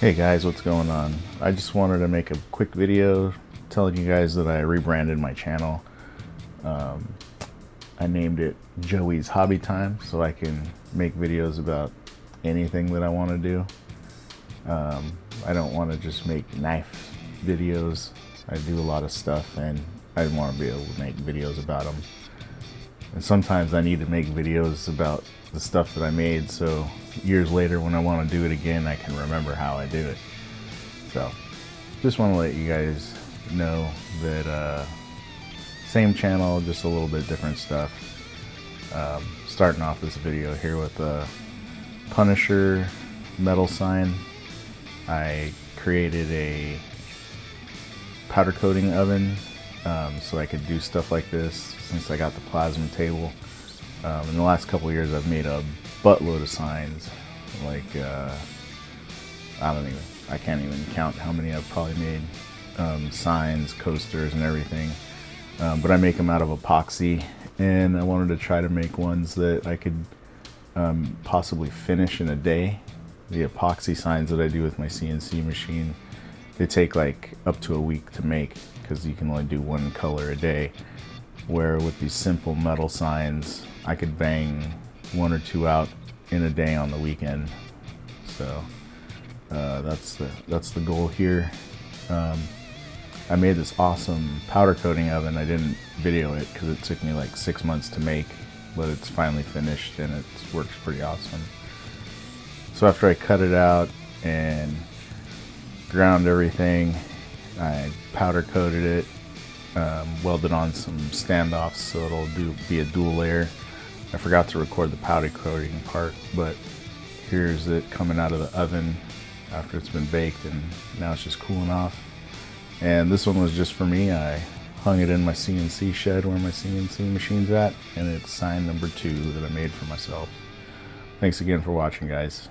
Hey guys, what's going on? I just wanted to make a quick video telling you guys that I rebranded my channel. I named it Joey's Hobby Time so I can make videos about anything that I want to do. I don't want to just make knife videos. I do a lot of stuff and I want to be able to make videos about them. And sometimes I need to make videos about the stuff that I made so years later when I want to do it again I can remember how I did it. So just want to let you guys know that same channel, just a little bit different stuff. Starting off this video here with a Punisher metal sign. I created a powder coating oven so I could do stuff like this since I got the plasma table. In the last couple of years I've made a buttload of signs, like I can't even count how many I've probably made, signs, coasters and everything, but I make them out of epoxy, and I wanted to try to make ones that I could possibly finish in a day. The epoxy signs that I do with my CNC machine, they take like up to a week to make because you can only do one color a day, where with these simple metal signs I could bang one or two out in a day on the weekend. So that's the goal here. I made this awesome powder coating oven. I didn't video it because it took me like 6 months to make, but it's finally finished and it works pretty awesome. So after I cut it out and ground everything, I powder coated it, welded on some standoffs so it'll be a dual layer. I forgot to record the powder coating part, but here's it coming out of the oven after it's been baked, and now it's just cooling off. And this one was just for me. I hung it in my CNC shed where my CNC machine's at, and it's sign number 2 that I made for myself. Thanks again for watching, guys.